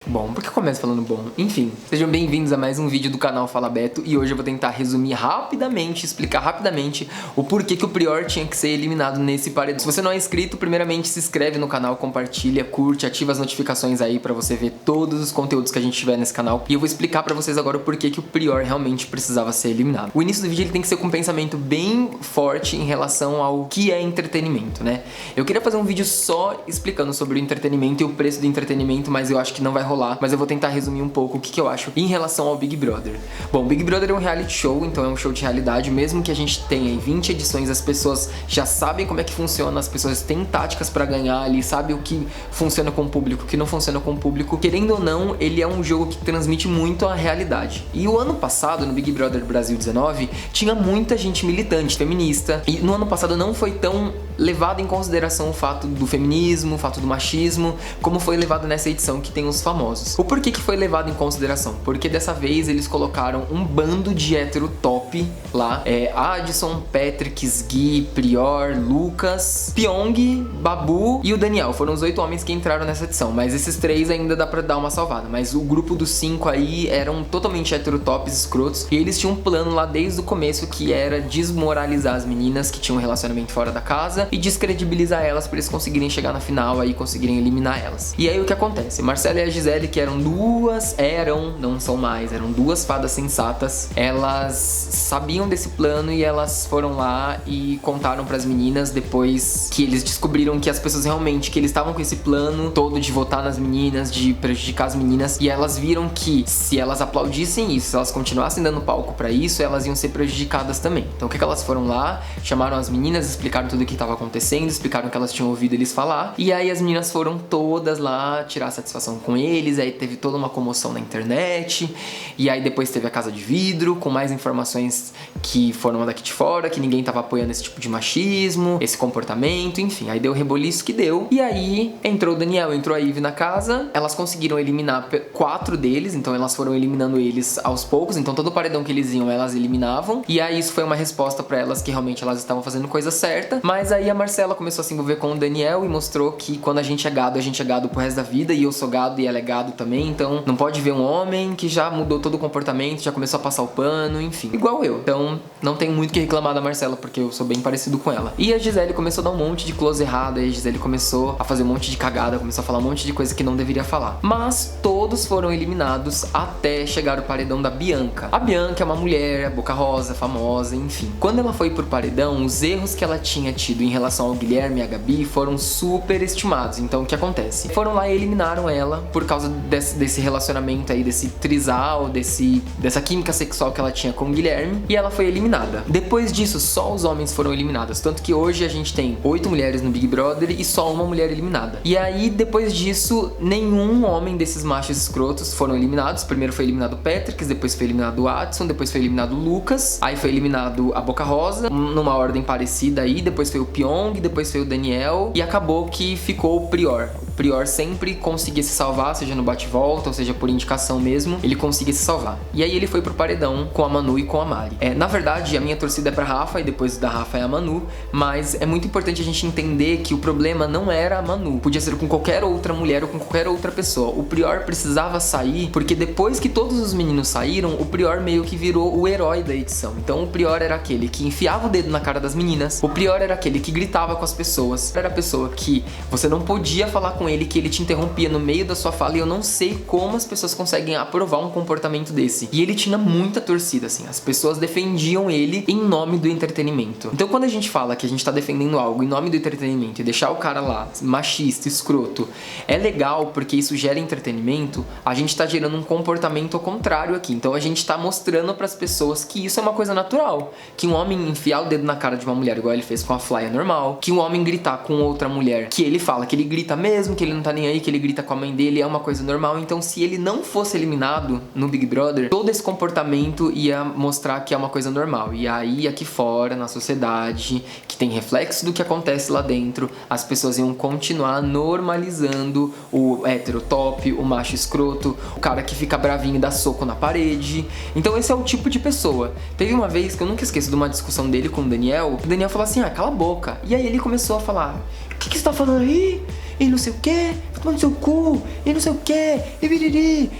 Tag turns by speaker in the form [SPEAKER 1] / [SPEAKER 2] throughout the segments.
[SPEAKER 1] Bom, por que eu começo falando bom? Enfim, sejam bem-vindos a mais um vídeo do canal Fala Beto e hoje eu vou tentar resumir rapidamente, explicar rapidamente o porquê que o Prior tinha que ser eliminado nesse paredão. Se você não é inscrito, primeiramente se inscreve no canal, compartilha, curte, ativa as notificações aí pra você ver todos os conteúdos que a gente tiver nesse canal e eu vou explicar pra vocês agora o porquê que o Prior realmente precisava ser eliminado. O início do vídeo ele tem que ser com um pensamento bem forte em relação ao que é entretenimento, né? Eu queria fazer um vídeo só explicando sobre o entretenimento e o preço do entretenimento, mas eu acho que não vai rolar. Mas eu vou tentar resumir um pouco o que eu acho em relação ao Big Brother. Bom, Big Brother é um reality show, então é um show de realidade. Mesmo que a gente tenha 20 edições, as pessoas já sabem como é que funciona, as pessoas têm táticas pra ganhar ali, sabem o que funciona com o público, o que não funciona com o público. Querendo ou não, ele é um jogo que transmite muito a realidade. E o ano passado, no Big Brother Brasil 19, tinha muita gente militante, feminista. E no ano passado não foi tão levado em consideração o fato do feminismo, o fato do machismo, como foi levado nessa edição que tem os famosos. O porquê que foi levado em consideração? Porque dessa vez eles colocaram um bando de hétero top lá. Adson, Patrick, Gui, Prior, Lucas, Pyong, Babu e o Daniel. Foram os 8 homens que entraram nessa edição, mas esses 3 ainda dá pra dar uma salvada. Mas o grupo dos 5 aí eram totalmente hétero tops, escrotos, e eles tinham um plano lá desde o começo que era desmoralizar as meninas que tinham um relacionamento fora da casa e descredibilizar elas pra eles conseguirem chegar na final aí, conseguirem eliminar elas. E aí o que acontece? Marcela e a Gisele, que eram não são mais, eram 2 fadas sensatas, elas sabiam desse plano e elas foram lá e contaram pras meninas depois que eles descobriram que as pessoas realmente, que eles estavam com esse plano todo de votar nas meninas, de prejudicar as meninas, e elas viram que se elas aplaudissem isso, se elas continuassem dando palco pra isso, elas iam ser prejudicadas também. Então o que elas foram lá, chamaram as meninas, explicaram tudo o que estava acontecendo, explicaram que elas tinham ouvido eles falar, e aí as meninas foram todas lá tirar satisfação com eles, aí teve toda uma comoção na internet, e aí depois teve a Casa de Vidro, com mais informações que foram daqui de fora, que ninguém tava apoiando esse tipo de machismo, esse comportamento, enfim, aí deu o reboliço que deu, e aí entrou o Daniel, entrou a Ivy na casa, elas conseguiram eliminar 4 deles, então elas foram eliminando eles aos poucos, então todo paredão que eles iam, elas eliminavam, e aí isso foi uma resposta pra elas que realmente elas estavam fazendo coisa certa, mas aí a Marcela começou a se envolver com o Daniel e mostrou que quando a gente é gado pro resto da vida, e eu sou gado e ela é gado também, então não pode ver um homem que já mudou todo o comportamento, já começou a passar o pano, enfim, igual eu. Então não tenho muito que reclamar da Marcela, porque eu sou bem parecido com ela. E a Gisele começou a dar um monte de close errado, e a Gisele começou a fazer um monte de cagada, começou a falar um monte de coisa que não deveria falar. Mas todos foram eliminados até chegar o paredão da Bianca. A Bianca é uma mulher, boca rosa, famosa, enfim. Quando ela foi pro paredão, os erros que ela tinha tido em relação ao Guilherme e a Gabi foram super estimados. Então o que acontece? Foram lá e eliminaram ela por causa desse relacionamento aí, desse trisal, dessa química sexual que ela tinha com o Guilherme, e ela foi eliminada. Depois disso, só os homens foram eliminados, tanto que hoje a gente tem 8 mulheres no Big Brother e só uma mulher eliminada. E aí, depois disso, nenhum homem desses machos escrotos foram eliminados. Primeiro foi eliminado o Patrick, depois foi eliminado o Adson, depois foi eliminado o Lucas, aí foi eliminado a Boca Rosa, numa ordem parecida aí, depois foi o Pyong, depois foi o Daniel, e acabou que ficou o Prior. O Prior sempre conseguia se salvar, seja no bate-volta, ou seja por indicação mesmo, ele conseguia se salvar. E aí ele foi pro paredão com a Manu e com a Mari. Na verdade, a minha torcida é pra Rafa, e depois da Rafa é a Manu, mas é muito importante a gente entender que o problema não era a Manu, podia ser com qualquer outra mulher ou com qualquer outra pessoa. O Prior precisava sair, porque depois que todos os meninos saíram, o Prior meio que virou o herói da edição. Então o Prior era aquele que enfiava o dedo na cara das meninas, o Prior era aquele que gritava com as pessoas, era a pessoa que você não podia falar com ele, que ele te interrompia no meio da sua fala, e eu não sei como as pessoas conseguem aprovar um comportamento desse. E ele tinha muita torcida, assim, as pessoas defendiam ele em nome do entretenimento. Então quando a gente fala que a gente tá defendendo algo em nome do entretenimento e deixar o cara lá, machista, escroto, é legal porque isso gera entretenimento, a gente tá gerando um comportamento ao contrário aqui. Então a gente tá mostrando pras pessoas que isso é uma coisa natural, que um homem enfiar o dedo na cara de uma mulher, igual ele fez com a Fly, é normal, que um homem gritar com outra mulher, que ele fala que ele grita mesmo, que ele não tá nem aí, que ele grita com a mãe dele, é uma coisa normal. Então se ele não fosse eliminado no Big Brother, todo esse comportamento ia mostrar que é uma coisa normal. E aí aqui fora, na sociedade, que tem reflexo do que acontece lá dentro, as pessoas iam continuar normalizando o hétero top, o macho escroto, o cara que fica bravinho e dá soco na parede. Então esse é o tipo de pessoa. Teve uma vez que eu nunca esqueço de uma discussão dele com o Daniel falou assim, cala a boca. E aí ele começou a falar, o que você tá falando aí? e não sei o que, tomando seu cu, e não sei o que, e biriri,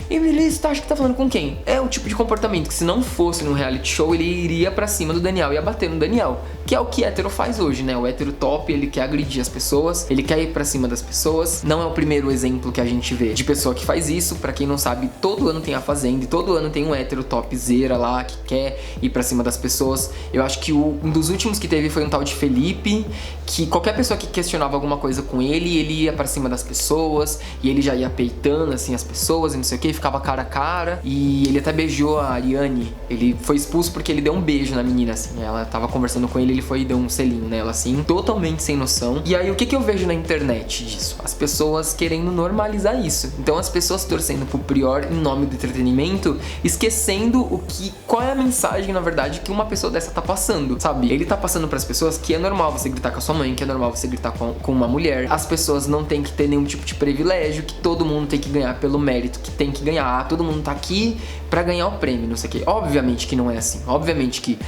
[SPEAKER 1] você acha que tá falando com quem? É o tipo de comportamento que se não fosse num reality show, ele iria pra cima do Daniel, ia bater no Daniel, que é o que hétero faz hoje, né? O hétero top, ele quer agredir as pessoas, ele quer ir pra cima das pessoas. Não é o primeiro exemplo que a gente vê de pessoa que faz isso. Pra quem não sabe, todo ano tem a Fazenda e todo ano tem um hétero topzera lá que quer ir pra cima das pessoas. Eu acho que um dos últimos que teve foi um tal de Felipe, que qualquer pessoa que questionava alguma coisa com ele ia pra cima das pessoas e ele já ia peitando assim as pessoas e não sei o que, ficava cara a cara. E ele até beijou a Ariane. Ele foi expulso porque ele deu um beijo na menina, assim. Ela tava conversando com ele foi e deu um selinho nela, assim, totalmente sem noção. E aí, o que eu vejo na internet disso? As pessoas querendo normalizar isso. Então, as pessoas torcendo pro Prior em nome do entretenimento, esquecendo qual é a mensagem, na verdade, que uma pessoa dessa tá passando, sabe? Ele tá passando pras pessoas que é normal você gritar com a sua mãe, que é normal você gritar com uma mulher. As pessoas não tem que ter nenhum tipo de privilégio, que todo mundo tem que ganhar pelo mérito que tem que ganhar. Todo mundo tá aqui pra ganhar o prêmio, não sei o quê. Obviamente que não é assim. Obviamente que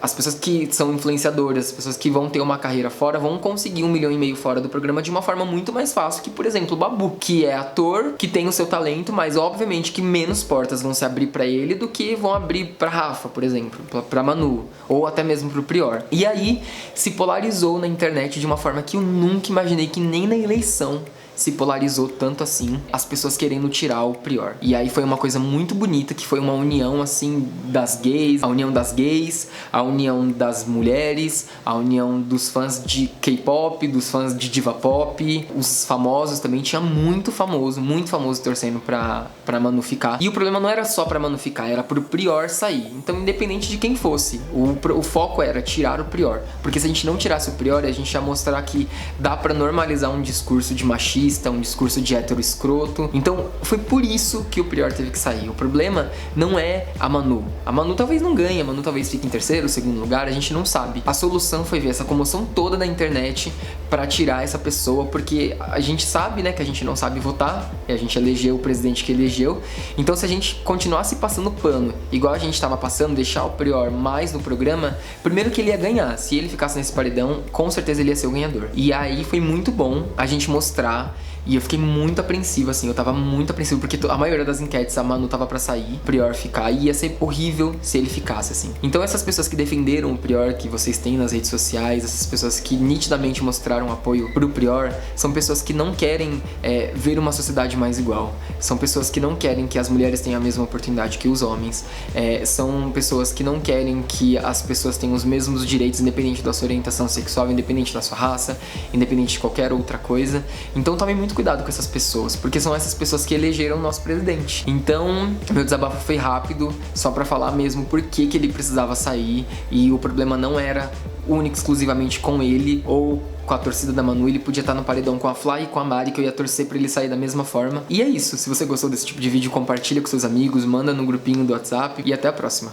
[SPEAKER 1] as pessoas que são influenciadoras, as pessoas que vão ter uma carreira fora, vão conseguir 1,5 milhão fora do programa de uma forma muito mais fácil que, por exemplo, o Babu, que é ator, que tem o seu talento, mas obviamente que menos portas vão se abrir pra ele do que vão abrir pra Rafa, por exemplo, pra Manu, ou até mesmo pro Prior. E aí se polarizou na internet de uma forma que eu nunca imaginei, que nem na eleição se polarizou tanto assim, as pessoas querendo tirar o Prior. E aí foi uma coisa muito bonita, que foi uma união assim das gays, a união das gays, a união das mulheres, a união dos fãs de K-pop, dos fãs de diva pop, os famosos também, tinha muito famoso torcendo pra Manu ficar. E o problema não era só pra Manu ficar, era pro Prior sair. Então, independente de quem fosse, o foco era tirar o Prior. Porque se a gente não tirasse o Prior, a gente ia mostrar que dá pra normalizar um discurso de machismo, um discurso de hétero escroto. Então foi por isso que o Prior teve que sair. O problema não é a Manu. A Manu talvez não ganhe, a Manu talvez fique em terceiro, segundo lugar, a gente não sabe. A solução foi ver essa comoção toda da internet pra tirar essa pessoa, porque a gente sabe, né, que a gente não sabe votar, e a gente elegeu o presidente que elegeu. Então se a gente continuasse passando pano, igual a gente tava passando, deixar o Prior mais no programa, primeiro que ele ia ganhar. Se ele ficasse nesse paredão, com certeza ele ia ser o ganhador. E aí foi muito bom a gente mostrar. E eu fiquei muito apreensivo, assim, eu tava muito apreensivo, porque a maioria das enquetes a Manu tava pra sair, o Prior ficar, e ia ser horrível se ele ficasse, assim. Então essas pessoas que defenderam o Prior, que vocês têm nas redes sociais, essas pessoas que nitidamente mostraram apoio pro Prior, são pessoas que não querem ver uma sociedade mais igual. São pessoas que não querem que as mulheres tenham a mesma oportunidade que os homens. São pessoas que não querem que as pessoas tenham os mesmos direitos, independente da sua orientação sexual, independente da sua raça, independente de qualquer outra coisa. Então tomem muito cuidado com essas pessoas, porque são essas pessoas que elegeram o nosso presidente. Então, meu desabafo foi rápido, só pra falar mesmo por que ele precisava sair, e o problema não era único exclusivamente com ele ou com a torcida da Manu. Ele podia estar no paredão com a Fly e com a Mari, que eu ia torcer pra ele sair da mesma forma. E é isso, se você gostou desse tipo de vídeo, compartilha com seus amigos, manda no grupinho do WhatsApp e até a próxima.